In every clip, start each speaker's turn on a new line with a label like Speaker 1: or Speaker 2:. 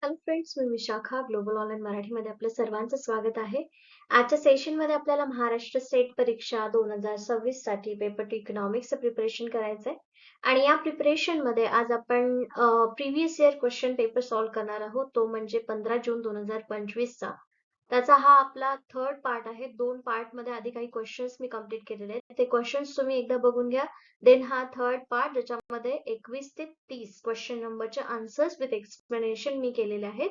Speaker 1: Hello friends, मी Vishakha global online मराठीमध्ये आपलं सर्वांचं स्वागत आहे. आजच्या सेशनमध्ये आपल्याला महाराष्ट्र स्टेट परीक्षा 2026 साठी पेपर 2 इकॉनॉमिक्सचं प्रिपरेशन करायचंय. आणि या प्रिपरेशनमध्ये आज आपण previous year question paper solve करणार आहोत. तो म्हणजे 15 जून 2025 चा. त्याचा हा आपला थर्ड पार्ट आहे. 2 पार्ट मध्ये आधी काही क्वेश्चन्स मी कंप्लीट केलेले आहेत. ते क्वेश्चन्स तुम्ही एकदा बघून घ्या. देन हा थर्ड पार्ट ज्याच्यामध्ये 21 ते 30 क्वेश्चन नंबरचे आन्सर्स विथ एक्सप्लेनेशन मी केलेले आहेत.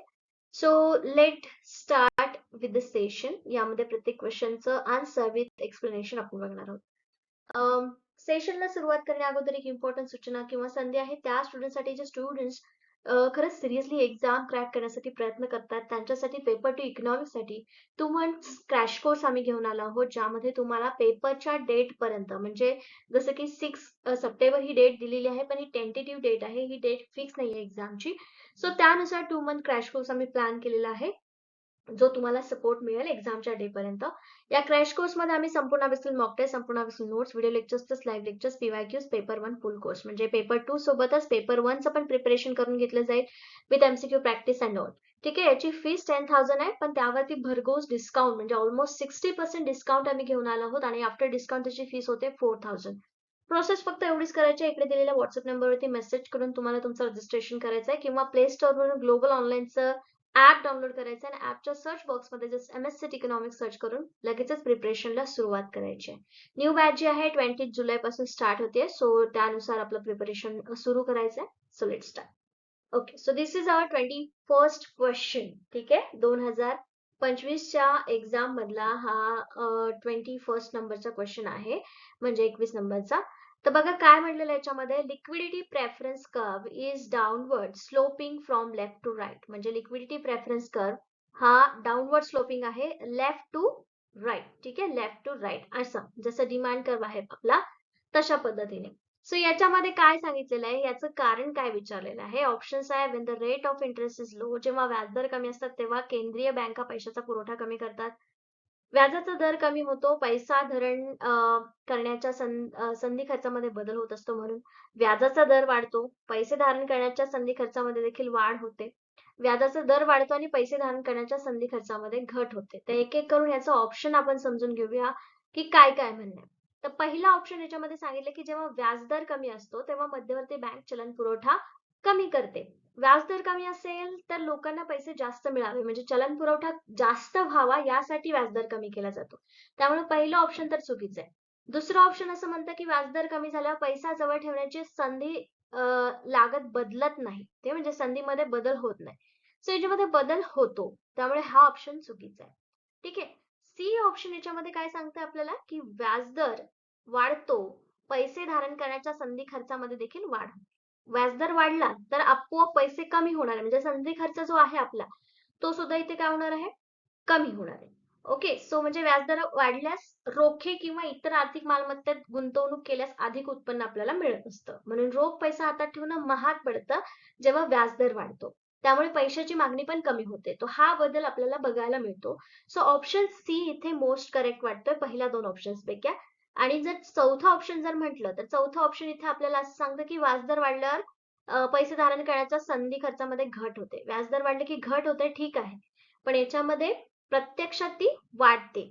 Speaker 1: So let start with the session. यामध्ये प्रत्येक क्वेश्चनचं आन्सर विथ एक्सप्लेनेशन आपण बघणार आहोत. सेशनला सुरुवात करण्या अगोदर एक इम्पॉर्टंट सूचना किंवा संधी आहे. त्या स्टुडंटसाठी जे स्टुडंट्स खरंच सिरियसली एक्झाम क्रॅक करण्यासाठी प्रयत्न करतात, त्यांच्यासाठी पेपर 2 इकॉनॉमिक्ससाठी तुम्हाला क्रॅश कोर्स आम्ही घेऊन आलो आहोत, ज्यामध्ये तुम्हाला पेपरच्या डेट पर्यंत म्हणजे जसं की 6 सप्टेंबर ही डेट दिलेली आहे, पण ही टेंटेटिव्ह डेट आहे, ही डेट फिक्स नाहीये एक्झामची. सो त्यानुसार 2 मंथ क्रॅश कोर्स आम्ही प्लॅन केलेला आहे, जो तुम्हाला सपोर्ट मिळेल एक्झामच्या डे पर्यंत. या क्रॅश कोर्स मध्ये आम्ही संपूर्ण अभ्यासातील मॉक टेस्ट, संपूर्ण अभ्यासातील notes, video lectures, live lectures, PYQs, paper 1 full course म्हणजे पेपर 2 सोबतच पेपर 1 चं पण प्रिपरेशन करून घेतलं जाईल with MCQ practice and all. ठीक आहे. याची फीस 10,000 आहे, पण त्यावरती भरघोस डिस्काउंट म्हणजे ऑलमोस्ट 60% डिस्काउंट आम्ही घेऊन आलो आहोत आणि आफ्टर डिस्काउंट त्याची फीस होते 4,000. प्रोसेस फक्त एवढीच करायची आहे. इकडे दिलेल्या व्हॉट्सअप नंबरवरती मेसेज करून तुम्हाला तुमचं रजिस्ट्रेशन करायचं आहे किंवा प्ले स्टोअरवरून ग्लोबल ऑनलाईनचं ऍप डाउनलोड करायचं आणि ऍपच्या सर्च बॉक्समध्ये just MS city economics search करून लगेचच प्रिपरेशनला सुरुवात करायची आहे. न्यू बॅच जी आहे 20 जुलै पासून स्टार्ट होते, सो त्यानुसार आपलं प्रिपरेशन सुरू करायचं आहे. So let start. Okay, so this is our 21st question. ठीक आहे. 2025च्या एक्झाम मधला हा 21st नंबरचा क्वेश्चन आहे, म्हणजे 21 नंबरचा. तर बघा काय म्हटलेलं याच्यामध्ये, liquidity preference curve is downward sloping from left to right. म्हणजे लिक्विडिटी प्रेफरन्स कर्व हा डाउनवर्ड स्लोपिंग आहे लेफ्ट टू राईट. ठीक आहे, लेफ्ट टू राईट असं जसं डिमांड कर्व आहे आपला तशा पद्धतीने. सो याच्यामध्ये काय सांगितलेलं आहे, याचं कारण काय विचारलेलं आहे. ऑप्शन्स आहे, when the rate of interest is low, जेव्हा व्याजदर कमी असतात तेव्हा केंद्रीय बँका पैशाचा पुरवठा कमी करतात. व्याजाचा दर कमी होतो, पैसा धरण करण्याच्या संधी खर्चामध्ये बदल होत असतो, म्हणून व्याजाचा दर वाढतो. पैसे धारण करण्याच्या संधी खर्चामध्ये देखील वाढ होते. व्याजाचा दर वाढतो आणि पैसे धारण करण्याच्या संधी खर्चामध्ये घट होते. तर एक एक करून याचं ऑप्शन आपण समजून घेऊया की काय काय म्हणणं आहे. तर पहिला ऑप्शन याच्यामध्ये सांगितलं की जेव्हा व्याजदर कमी असतो तेव्हा मध्यवर्ती बँक चलन पुरवठा कमी करते. व्याजदर कमी असेल तर लोकांना पैसे जास्त मिळावे म्हणजे चलन पुरवठा जास्त व्हावा यासाठी व्याजदर कमी केला जातो. त्यामुळे पहिलं ऑप्शन तर चुकीचं आहे. दुसरं ऑप्शन असं म्हणतं की व्याजदर कमी झाल्यावर पैसा जवळ ठेवण्याची संधी लागत बदलत नाही, ते म्हणजे संधीमध्ये बदल होत नाही. सो याच्यामध्ये बदल होतो, त्यामुळे हा ऑप्शन चुकीचा आहे. ठीक आहे. सी ऑप्शन याच्यामध्ये काय सांगतं आपल्याला की व्याजदर वाढतो, पैसे धारण करण्याच्या संधी खर्चामध्ये देखील वाढ होते. व्याजदर वाढला तर आपोआप पैसे कमी होणार आहे, म्हणजे संधी खर्च जो आहे आपला तो सुद्धा इथे काय होणार आहे, कमी होणार आहे. ओके, सो म्हणजे व्याजदर वाढल्यास रोखे किंवा इतर आर्थिक मालमत्तेत गुंतवणूक केल्यास अधिक उत्पन्न आपल्याला मिळत असतं, म्हणून रोख पैसा हातात ठेवणं महाग पडतं जेव्हा व्याजदर वाढतो. त्यामुळे पैशाची मागणी पण कमी होते. तो हा बदल आपल्याला बघायला मिळतो. सो ऑप्शन सी इथे मोस्ट करेक्ट वाटतोय पहिल्या दोन ऑप्शन्स पैकी. आणि जर चौथा ऑप्शन जर म्हटलं तर चौथा ऑप्शन इथे आपल्याला असं सांगतं की व्याजदर वाढल्यावर पैसे धारण करण्याच्या संधी खर्चामध्ये घट होते. व्याजदर वाढले की घट होते, ठीक आहे, पण याच्यामध्ये प्रत्यक्षात ती वाढते.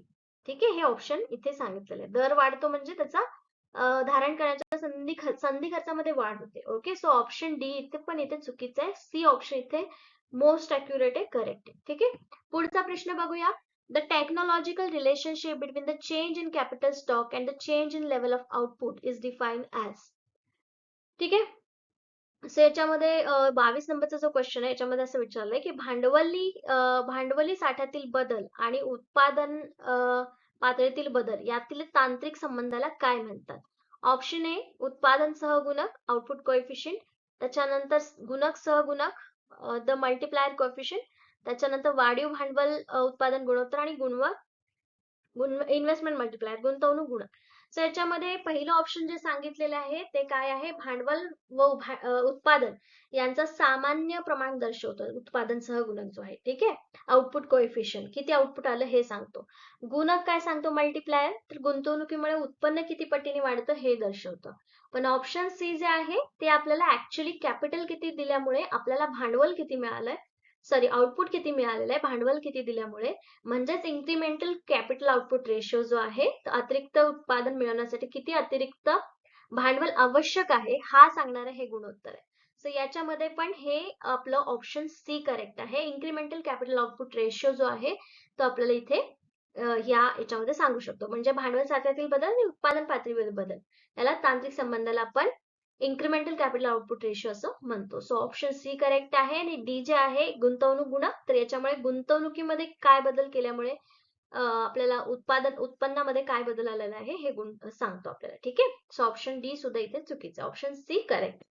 Speaker 1: ठीक आहे, हे ऑप्शन इथे सांगितलेलं आहे. दर वाढतो म्हणजे त्याचा धारण करण्याच्या संधी खर्चामध्ये वाढ होते. ओके, सो ऑप्शन डी इथे पण इथे चुकीचं आहे. सी ऑप्शन इथे मोस्ट अॅक्युरेट आहे, करेक्ट आहे. ठीक आहे. पुढचा प्रश्न बघूया. The technological relationship between the change in capital stock and the change in level of output is defined as. ठीक आहे. सो याच्यामध्ये 22 नंबरचा जो क्वेश्चन आहे याच्यामध्ये असं विचारलंय की भांडवली साठ्यातील बदल आणि उत्पादन पातळीतील बदल यातील तांत्रिक संबंधाला काय म्हणतात. ऑप्शन ए उत्पादन सहगुणक आउटपुट कोएफिशियंट, त्याच्यानंतर गुणक सहगुणक द मल्टिप्लायर कोएफिशियंट, त्याच्यानंतर वाढीव भांडवल उत्पादन गुणोत्तर आणि इन्व्हेस्टमेंट मल्टिप्लायर गुंतवणूक गुणक. सो याच्यामध्ये पहिलं ऑप्शन जे सांगितलेलं आहे ते काय आहे, भांडवल व उत्पादन यांचं सामान्य प्रमाण दर्शवतं उत्पादन सहगुणक जो आहे. ठीक आहे. आउटपुट कोएफिशियंट किती आउटपुट आलं हे सांगतो. गुणक काय सांगतो, मल्टिप्लायर, तर गुंतवणुकीमुळे उत्पन्न किती पटीने वाढतं हे दर्शवतं. पण ऑप्शन सी जे आहे ते आपल्याला ऍक्च्युअली कॅपिटल किती दिल्यामुळे आपल्याला भांडवल किती मिळालंय सॉरी आउटपुट किती मिळालेलं आहे, भांडवल किती दिल्यामुळे, म्हणजेच इन्क्रिमेंटल कॅपिटल आउटपुट रेशो जो आहे, अतिरिक्त उत्पादन मिळवण्यासाठी किती अतिरिक्त भांडवल आवश्यक आहे हा सांगणारं हे गुणोत्तर आहे. सो याच्यामध्ये पण हे आपलं ऑप्शन सी करेक्ट आहे. इन्क्रिमेंटल कॅपिटल आउटपुट रेशो जो आहे तो आपल्याला इथे याच्यामध्ये सांगू शकतो. म्हणजे भांडवल साठ्यातील बदल आणि उत्पादन पातळीवरील बदल याला तांत्रिक संबंधाला आपण इन्क्रिमेंटल कॅपिटल आउटपुट रेशो असं म्हणतो. सो ऑप्शन सी करेक्ट आहे. आणि डी जे आहे गुंतवणूक गुणक, तर याच्यामुळे गुंतवणुकीमध्ये काय बदल केल्यामुळे आपल्याला उत्पन्नामध्ये काय बदल आलेला आहे हे गुण सांगतो आपल्याला. ठीक आहे. सो ऑप्शन डी सुद्धा इथे चुकीचं. Option C correct.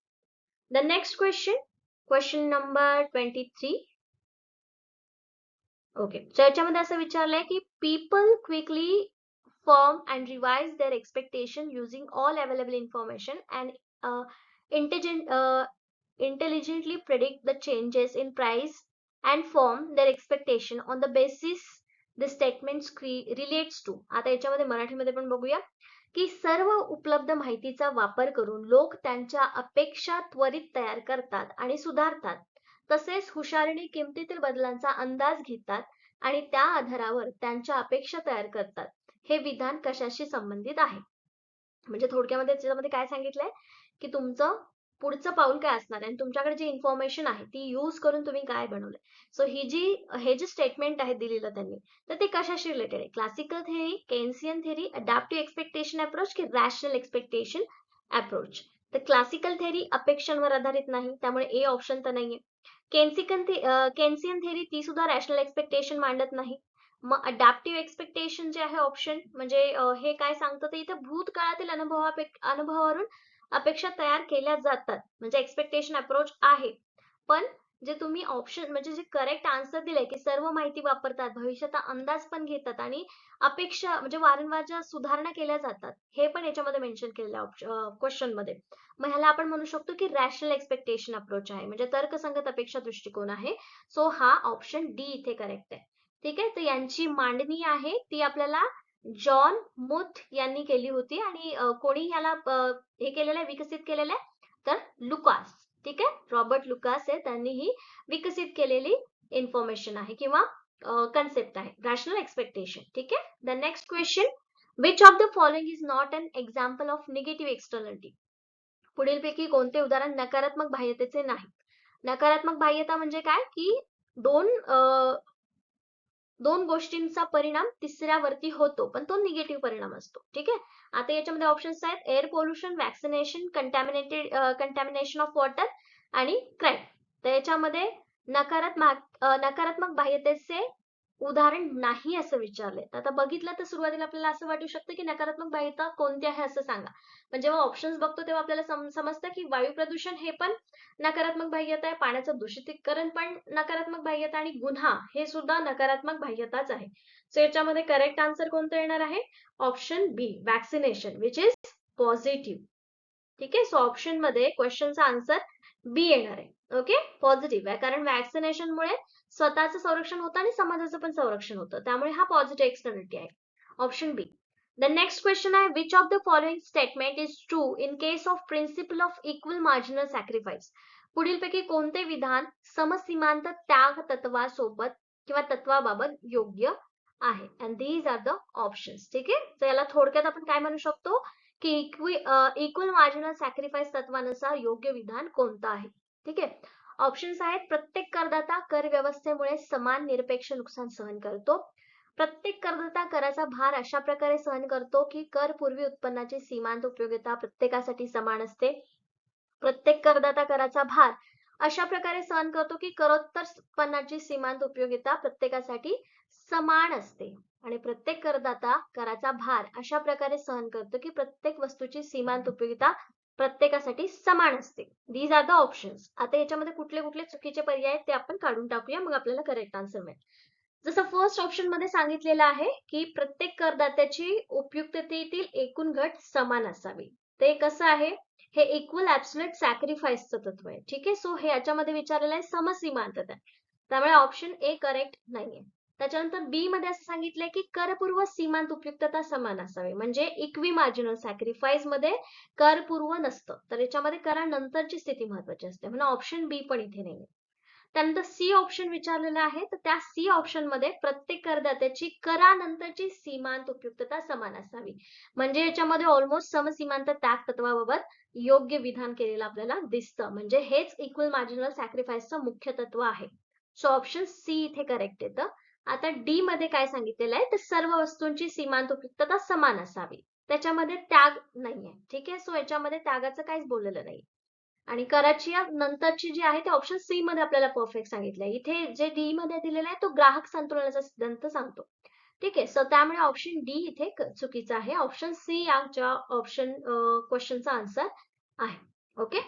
Speaker 1: The next question number 23. Okay, so याच्यामध्ये असं विचारलंय की people quickly form and revise their expectation using all available information and intelligently predict the changes in price and form their expectation on the basis the statements relates to. आता याच्यामध्ये मराठीमध्ये पण बघूया की सर्व उपलब्ध माहितीचा वापर करून लोक त्यांच्या अपेक्षा त्वरित तयार करतात आणि सुधारतात. तसेच हुशारीने किमतीतील बदलांचा अंदाज घेतात आणि त्या आधारावर त्यांच्या अपेक्षा तयार करतात. हे विधान कशाशी संबंधित आहे? म्हणजे थोडक्यामध्ये त्याच्यामध्ये काय सांगितलंय की तुमचं पुढचं पाऊल काय असणार आहे आणि तुमच्याकडे जी इन्फॉर्मेशन आहे ती यूज करून तुम्ही काय बनवलंय. सो हे जे स्टेटमेंट आहे दिलेलं त्यांनी, तर ते कशाशी रिलेटेड आहे? Classical theory, Keynesian theory, adaptive expectation approach की रॅशनल एक्सपेक्टेशन अप्रोच? तर क्लासिकल थेअरी अपेक्षांवर आधारित नाही, त्यामुळे ए ऑप्शन तर नाहीये. केन्सियन थेअरी ती सुद्धा रॅशनल एक्सपेक्टेशन मांडत नाही. मग अडॅप्टिव्ह एक्सपेक्टेशन जे आहे ऑप्शन, म्हणजे हे काय सांगतं ते इथे भूतकाळातील अनुभवावरून अपेक्षा तयार केल्या जातात, म्हणजे एक्सपेक्टेशन अप्रोच आहे. पण जे तुम्ही ऑप्शन म्हणजे जे करेक्ट आन्सर दिले की सर्व माहिती वापरतात, भविष्याचा अंदाज पण घेतात आणि अपेक्षा म्हणजे वारंवार ज्या सुधारणा केल्या जातात हे पण याच्यामध्ये मेन्शन केलेलं क्वेश्चन मध्ये. मग ह्याला आपण म्हणू शकतो की रॅशनल एक्सपेक्टेशन अप्रोच आहे, म्हणजे तर्कसंगत अपेक्षा दृष्टिकोन आहे. सो हा ऑप्शन डी इथे करेक्ट आहे. ठीक आहे. तर यांची मांडणी आहे ती आपल्याला जॉन मुथ यांनी केली होती. आणि कोणी ह्याला हे केलेलं आहे, विकसित केलेलं आहे, तर लुकास. ठीक आहे. रॉबर्ट लुकास आहे, त्यांनी ही विकसित केलेली इन्फॉर्मेशन आहे किंवा कन्सेप्ट आहे रॅशनल एक्सपेक्टेशन. ठीक आहे. The next question, which of the following is not an example of negative externality? पुढीलपैकी कोणते उदाहरण नकारात्मक बाह्यतेचे नाही? नकारात्मक बाह्यता म्हणजे काय की दोन गोष्टींचा परिणाम तिसऱ्यावरती होतो, पण तो निगेटिव्ह परिणाम असतो. ठीक आहे. आता याच्यामध्ये ऑप्शन्स आहेत air pollution, vaccination, contamination of water आणि क्राईम. तर याच्यामध्ये नकारात्मक बाह्यतेचे उदाहरण नाही असं विचारलंय. आता बघितलं तर सुरुवातीला आपल्याला असं वाटू शकतं की नकारात्मक बाह्यता कोणती आहे असं सांगा. पण जेव्हा ऑप्शन्स बघतो तेव्हा आपल्याला समजतं की वायू प्रदूषण हे पण नकारात्मक बाह्यता आहे, पाण्याचं दूषितीकरण पण नकारात्मक बाह्यता आणि गुन्हा हे सुद्धा नकारात्मक बाह्यताच आहे. सो याच्यामध्ये करेक्ट आन्सर कोणतं येणार आहे? Option B, vaccination, which is positive. ठीक आहे. सो ऑप्शन मध्ये क्वेश्चनचा आन्सर बी येणार आहे. ओके, पॉझिटिव्ह आहे, कारण वॅक्सिनेशनमुळे स्वतःचं संरक्षण होतं आणि समाजाचं पण संरक्षण होतं, त्यामुळे हा पॉझिटिव्ह एक्सटर्नलिटी आहे. Option B. The next question आहे, which of the following statement is true in case of principle of equal marginal sacrifice? पुढीलपैकी कोणते विधान समसीमांत त्याग तत्वासोबत किंवा तत्वाबाबत योग्य आहे? And these are the options. ठीक आहे. तर याला थोडक्यात आपण काय म्हणू शकतो की इक्वल मार्जिनल सॅक्रिफाईस तत्वानुसार योग्य विधान कोणतं आहे? ठीक आहे. ऑप्शन्स आहेत, प्रत्येक करदाता कर व्यवस्थेमुळे समान निरपेक्ष नुकसान सहन करतो. प्रत्येक करदाता कराचा भार अशा प्रकारे सहन करतो की कर पूर्वी उत्पन्नाची सीमांत उपयोगिता प्रत्येकासाठी समान असते. प्रत्येक करदाता कराचा भार अशा प्रकारे सहन करतो की करोत्तर उत्पन्नाची सीमांत उपयोगिता प्रत्येकासाठी समान असते. आणि प्रत्येक करदाता कराचा भार अशा प्रकारे सहन करतो की प्रत्येक वस्तूची सीमांत उपयोगिता प्रत्येकासाठी समान असते. These are the options. आता याच्यामध्ये कुठले कुठले चुकीचे पर्याय आहेत ते आपण काढून टाकूया, मग आपल्याला करेक्ट आन्सर मिळेल. जसं फर्स्ट ऑप्शन मध्ये सांगितलेलं आहे की प्रत्येक करदात्याची उपयुक्ततेतील एकूण घट समान असावी. ते कसं आहे? हे इक्वल ऍब्सोल्यूट सॅक्रिफाईसचं तत्व आहे. ठीक आहे. सो हे याच्यामध्ये विचारलेलं आहे समसीमांतता, त्यामुळे ऑप्शन ए करेक्ट नाहीये. त्याच्यानंतर बी मध्ये असं सांगितलंय की करपूर्व सीमांत उपयुक्तता समान असावी, म्हणजे इक्वी मार्जिनल सॅक्रिफाईस मध्ये करपूर्व नसतं, तर याच्यामध्ये करानंतरची स्थिती महत्वाची असते, म्हणून ऑप्शन बी पण इथे नाहीये. त्यानंतर सी ऑप्शन विचारलेला आहे, तर त्या सी ऑप्शन मध्ये प्रत्येक करदात्याची करानंतरची सीमांत उपयुक्तता समान असावी. म्हणजे याच्यामध्ये ऑलमोस्ट समसीमांत त्याग तत्वाबाबत योग्य विधान केलेलं आपल्याला दिसतं. म्हणजे हेच इक्वल मार्जिनल सॅक्रिफाईसचं मुख्य तत्व आहे. सो ऑप्शन सी इथे करेक्ट येतं. आता डी मध्ये काय सांगितलेलं आहे, तर सर्व वस्तूंची सीमांत उपयुक्तता समान असावी. त्याच्यामध्ये त्याग नाहीये. ठीक आहे, सो याच्यामध्ये त्यागाचं काहीच बोललेलं नाही. आणि कराची नंतरची जी आहे ते ऑप्शन सी मध्ये आपल्याला परफेक्ट सांगितलंय. इथे जे डी मध्ये दिलेलं आहे तो ग्राहक संतुलनाचा सिद्धांत सांगतो. ठीक आहे, सो त्यामुळे ऑप्शन डी इथे चुकीचा आहे. ऑप्शन सी याच्या ऑप्शन क्वेश्चनचा आन्सर आहे. ओके,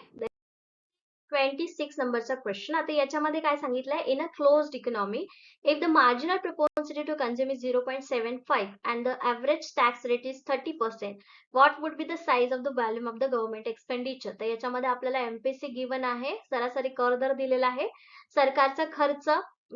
Speaker 1: 26 नंबरचा क्वेश्चन. आता याच्यामध्ये काय सांगितलंय, in a closed economy if the marginal propensity to consume is 0.75 and the average tax rate is 30%, what would be the size of the volume of the government expenditure? तर याच्यामध्ये आपल्याला MPC given आहे, सरासरी कर दर दिलेला आहे, सरकारचा खर्च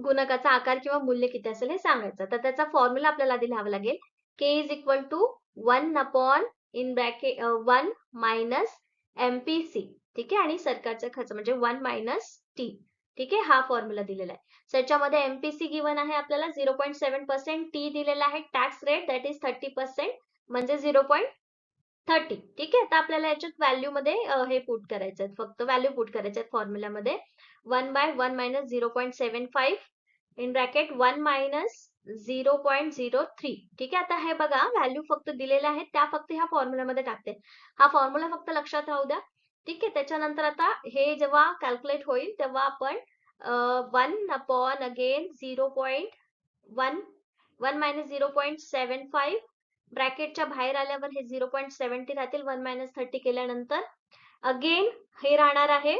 Speaker 1: गुणकाचा आकार किंवा मूल्य किती असेल हे सांगायचं. तर त्याचा फॉर्म्युला आपल्याला आधी लिहावा लागेल. k is equal to 1 upon in bracket 1 minus MPC. ठीक आहे, आणि सरकारचा खर्च म्हणजे 1 मायनस टी. ठीक आहे, हा फॉर्म्युला दिलेला आहे. सो याच्यामध्ये एमपीसी गिवन आहे आपल्याला 0.7%, टी दिलेला आहे, टॅक्स रेट दॅट इज 30% म्हणजे 0.30. ठीक आहे, तर आपल्याला याच्यात व्हॅल्यू मध्ये हे पुट करायचं आहे, फक्त व्हॅल्यू पुट करायचं आहे फॉर्म्युलामध्ये. 1 by 1 minus 0.75 in bracket 1 minus 0.03. ठीक आहे, आता हे बघा व्हॅल्यू फक्त दिलेल्या आहेत, त्या फक्त ह्या फॉर्म्युलामध्ये टाकते. हा फॉर्म्युला फक्त लक्षात राहू द्या. ठीक आहे, त्याच्यानंतर आता हे जेव्हा कॅल्क्युलेट होईल तेव्हा आपण 1 अपॉन अगेन 0.1 1 मायनस 0.75 ब्रॅकेटच्या बाहेर आल्यावर हे 0.70 राहतील. 1 मायनस 30 केल्यानंतर अगेन हे राहणार आहे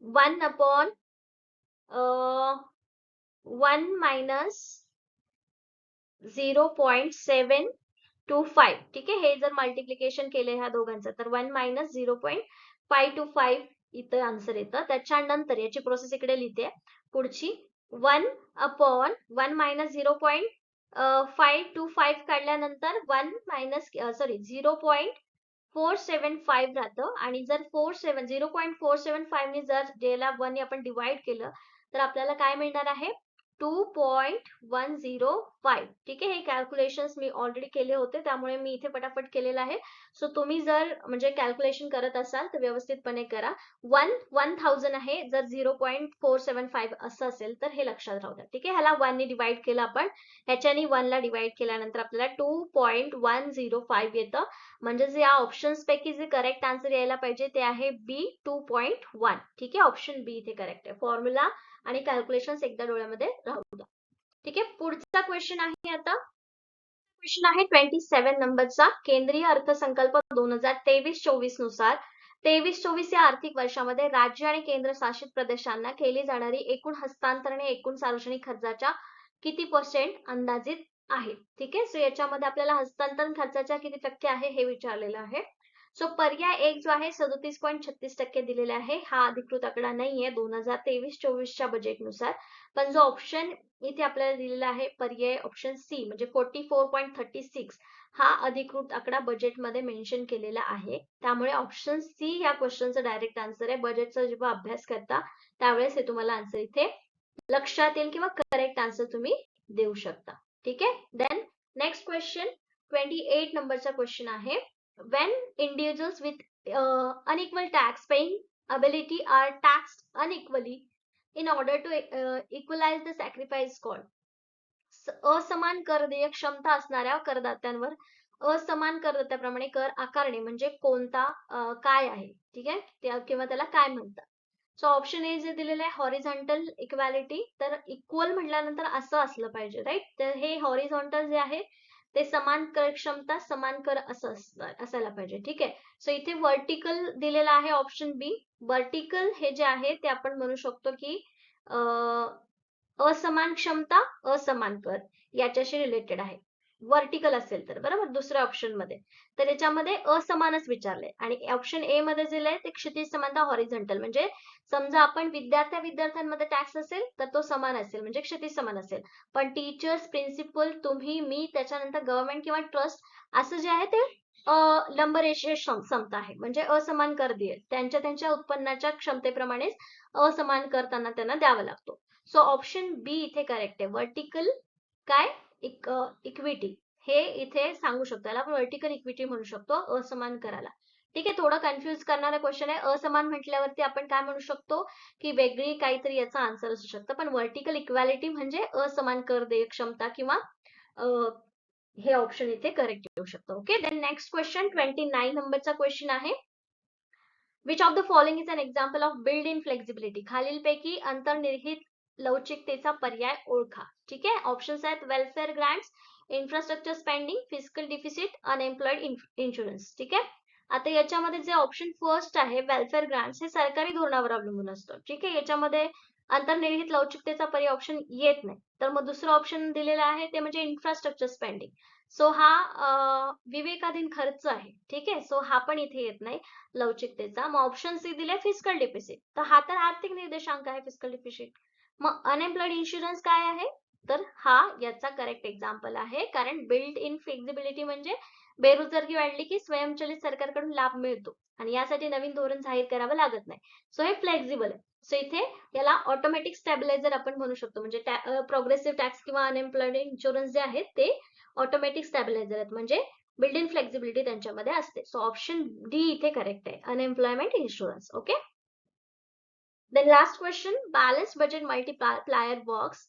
Speaker 1: 1 अपॉन 1 मायनस 0.725. ठीक आहे, हे जर मल्टिप्लिकेशन केले ह्या दोघांचं तर 1 मायनस 0.525 इथं आन्सर येतं. त्याच्यानंतर याची प्रोसेस इकडे लिहिते पुढची. 1 अपॉन 1 मायनस 0.525 काढल्यानंतर 1 मायनस 0.475 राहतं, आणि जर 0.475 ने जर ज्याला 1 ने आपण डिवाइड केलं तर आपल्याला काय मिळणार आहे, 2.105. ठीक आहे, हे कॅल्क्युलेशन्स मी ऑलरेडी केले होते त्यामुळे मी इथे पटापट केलेलं आहे. सो तुम्ही जर म्हणजे कॅल्क्युलेशन करत असाल तर व्यवस्थितपणे करा. 1000 आहे, जर 0.475 असं असेल तर हे लक्षात राहू द्या. ठीक आहे, ह्याला 1 ने डिवाइड केलं आपण, ह्याच्याने 1 ला डिवाइड केल्यानंतर आपल्याला 2.105 येतं. म्हणजे या ऑप्शन्स पैकी जे करेक्ट आन्सर यायला पाहिजे ते आहे बी 2.1. ठीक आहे, ऑप्शन बी इथे करेक्ट आहे. फॉर्म्युला आणि कॅल्क्युलेशन्स एकदा डोळ्यामध्ये राहू द्या. ठीक आहे, पुढचा क्वेश्चन आहे आता. क्वेश्चन आहे 27 नंबरचा. केंद्रीय अर्थसंकल्प 2023-24 नुसार 23-24 या आर्थिक वर्षामध्ये राज्य आणि केंद्रशासित प्रदेशांना केली जाणारी एकूण हस्तांतरणे एकूण सार्वजनिक खर्चाच्या किती पर्सेंट अंदाजित आहे. ठीक आहे, सो याच्यामध्ये आपल्याला हस्तांतरण खर्चाच्या किती टक्के आहे हे विचारलेलं आहे. सो पर्याय एक जो आहे 37.36% दिलेला आहे. हा अधिकृत आकडा नाहीये 2023-24च्या बजेटनुसार, पण जो ऑप्शन इथे आपल्याला दिलेला आहे पर्याय ऑप्शन सी म्हणजे 44.36 हा अधिकृत आकडा बजेटमध्ये मेन्शन केलेला आहे. त्यामुळे ऑप्शन सी या क्वेश्चनचा डायरेक्ट आन्सर आहे. बजेटचा जेव्हा अभ्यास करता त्यावेळेस हे तुम्हाला आन्सर इथे लक्षात येईल किंवा करेक्ट आन्सर तुम्ही देऊ शकता. ठीक आहे, देन नेक्स्ट क्वेश्चन 28 नंबरचा क्वेश्चन आहे. when individuals with unequal tax paying ability are taxed unequally in order to equalize the sacrifice called. असमान कर देय क्षमता असणाऱ्या करदात्यांवर असमान करदात्याप्रमाणे कर आकारणे म्हणजे कोणता काय आहे. ठीक आहे, किंवा त्याला काय म्हणतात. सो ऑप्शन ए जे दिलेलं आहे हॉरिझॉन्टल इक्वॅलिटी, तर इक्वल म्हटल्यानंतर असं असलं पाहिजे, राईट. तर हे हॉरिझॉन्टल जे आहे ते समान कर क्षमता समान कर असं असायला पाहिजे. ठीक आहे, सो इथे वर्टिकल दिलेला आहे ऑप्शन बी. वर्टिकल हे जे आहे ते आपण म्हणू शकतो की असमान क्षमता असमान कर याच्याशी रिलेटेड आहे, वर्टिकल असेल तर, बरोबर. दुसऱ्या ऑप्शन मध्ये तर याच्यामध्ये असमानच विचारले, आणि ऑप्शन ए मध्ये दिलंय ते क्षितिज समानता हॉरिझॉन्टल, म्हणजे समजा आपण विद्यार्थ्यांमध्ये टॅक्स असेल तर तो समान असेल म्हणजे क्षितिज समान असेल, पण टीचर्स प्रिन्सिपल तुम्ही मी त्याच्यानंतर गव्हर्नमेंट किंवा ट्रस्ट असं जे आहे ते लंबरेषीय समता आहे, म्हणजे असमान कर देईल त्यांच्या त्यांच्या उत्पन्नाच्या क्षमतेप्रमाणेच असमान कर त्यांना द्यावा लागतो. सो ऑप्शन बी इथे करेक्ट आहे. वर्टिकल काय इक्विटी हे इथे सांगू शकतो, याला आपण वर्टिकल इक्विटी म्हणू शकतो असमान कराला. ठीक आहे, थोडं कन्फ्युज करणारा क्वेश्चन आहे. असमान म्हटल्यावरती आपण काय म्हणू शकतो की वेगळी काहीतरी याचा आन्सर असू शकतं, पण वर्टिकल इक्वॅलिटी म्हणजे असमान कर देय क्षमता किंवा हे ऑप्शन इथे करेक्ट येऊ शकतं. ओके, देन नेक्स्ट क्वेश्चन 29 नंबरचा क्वेश्चन आहे. Which of the following is an example of built in flexibility. खालीलपैकी अंतर्निहित लवचिकतेचा पर्याय ओळखा. ठीक आहे, ऑप्शन्स आहेत welfare grants, infrastructure spending, physical deficit, unemployed insurance. ठीक आहे, आता याच्यामध्ये जे ऑप्शन फर्स्ट आहे वेलफेअर ग्रांट्स हे सरकारी धोरणावर अवलंबून असतं. ठीक आहे, याच्यामध्ये अंतर्निहित लवचिकतेचा पर्याय ऑप्शन येत नाही. तर मग दुसरं ऑप्शन दिलेलं आहे ते म्हणजे इन्फ्रास्ट्रक्चर स्पेंडिंग. सो हा विवेकाधीन खर्च आहे. ठीक आहे, सो हा पण इथे येत नाही लवचिकतेचा. मग ऑप्शन सी दिले फिजिकल डिफिसिट, तर हा तर आर्थिक निर्देशांक आहे फिजिकल डिफिसिट. मग अनएम्प्लॉइड इन्शुरन्स काय आहे, तर हा याचा करेक्ट एक्झाम्पल आहे, कारण बिल्ड इन फ्लेक्झिबिलिटी म्हणजे बेरोजगारी वाढली की स्वयंचलित सरकारकडून लाभ मिळतो आणि यासाठी नवीन धोरण जाहीर करावं लागत नाही. सो हे फ्लेक्झिबल आहे. सो इथे याला ऑटोमॅटिक स्टॅबिलायझर आपण म्हणू शकतो, म्हणजे प्रोग्रेसिव्ह टॅक्स किंवा अनएम्प्लॉइड इन्शुरन्स जे आहेत ते ऑटोमॅटिक स्टॅबिलायझर आहेत, म्हणजे बिल्ड इन फ्लेक्झिबिलिटी त्यांच्यामध्ये असते. सो ऑप्शन डी इथे करेक्ट आहे, unemployment insurance. Okay, then last question, balance budget multiplier works.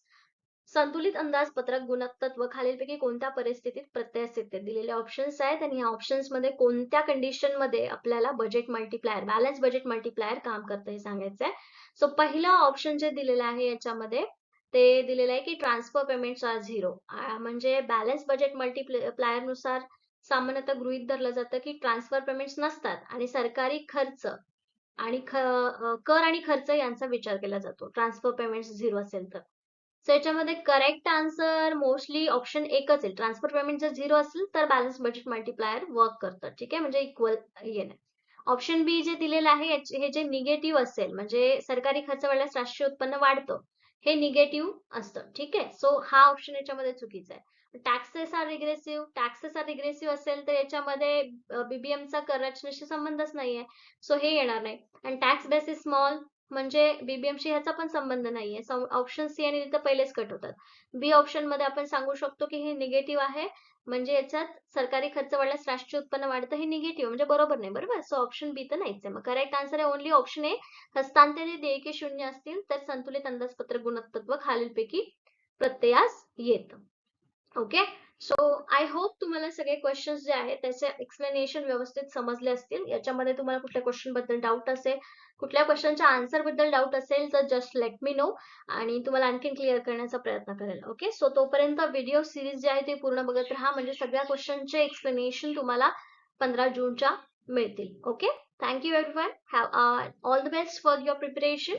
Speaker 1: संतुलित अंदाजपत्रक गुणोत्तर खालीलपैकी कोणत्या परिस्थितीत प्रत्ययास येते. दिलेले ऑप्शन्स आहेत आणि या ऑप्शन्स मध्ये कोणत्या कंडिशन मध्ये आपल्याला budget multiplier, balance budget multiplier काम करतं हे सांगायचं आहे. सो पहिला ऑप्शन जे दिलेलं आहे याच्यामध्ये ते दिलेलं आहे की ट्रान्सफर पेमेंट्स आर झिरो, म्हणजे बॅलन्स बजेट मल्टीप्लायर नुसार सामान्यतः गृहीत धरलं जातं की ट्रान्सफर पेमेंट्स नसतात आणि सरकारी खर्च आणि कर आणि खर्च यांचा विचार केला जातो ट्रान्सफर पेमेंट्स झिरो असेल तर. सो याच्यामध्ये करेक्ट आन्सर मोस्टली ऑप्शन एकच आहे. ट्रान्सफर पेमेंट जर झिरो असेल तर बॅलन्स बजेट मल्टीप्लायर वर्क करतं. ठीक आहे, म्हणजे इक्वल येणे. ऑप्शन बी जे दिलेलं आहे हे जे निगेटिव्ह असेल, म्हणजे सरकारी खर्च वाढल्यास राष्ट्रीय उत्पन्न वाढतं, हे निगेटिव्ह असतं. ठीक आहे, सो हा ऑप्शन याच्यामध्ये चुकीचा आहे. टॅक्सेस आर रिग्रेसिव्ह असेल तर याच्यामध्ये बीबीएमचा कर रचनेशी संबंधच नाहीये, सो हे येणार नाही. आणि टॅक्स बेसिस स्मॉल म्हणजे बीबीएमशी ह्याचा पण संबंध नाहीये. ऑप्शन सी आणि डी पहिलेच कट होतात. बी ऑप्शन मध्ये आपण सांगू शकतो की हे निगेटिव्ह आहे, म्हणजे याच्यात सरकारी खर्च वाढल्यास राष्ट्रीय उत्पन्न वाढतं, हे निगेटिव्ह म्हणजे बरोबर नाही. बरोबर, सो ऑप्शन बी तर नाहीच आहे. मग करेक्ट आन्सर आहे ओनली ऑप्शन ए. हस्तांतरित देयके शून्य असतील तर संतुलित अंदाजपत्रक गुणोत्तर खालीलपैकी प्रत्ययास येतं. ओके, सो आय होप तुम्हाला सगळे क्वेश्चन्स जे आहेत त्याचे एक्सप्लेनेशन व्यवस्थित समजले असतील. याच्यामध्ये तुम्हाला कुठल्या क्वेश्चन बद्दल डाऊट असेल, कुठल्या क्वेश्चनच्या आन्सर बद्दल डाऊट असेल तर जस्ट लेट मी नो आणि तुम्हाला आणखीन क्लिअर करण्याचा प्रयत्न करेल. ओके, सो तोपर्यंत व्हिडिओ सिरीज जे आहे ते पूर्ण बघत राहा, म्हणजे सगळ्या क्वेश्चनचे एक्सप्लेनेशन तुम्हाला 15 जूनच्या मिळतील. Okay, thank you everyone. Have all the best for your preparation.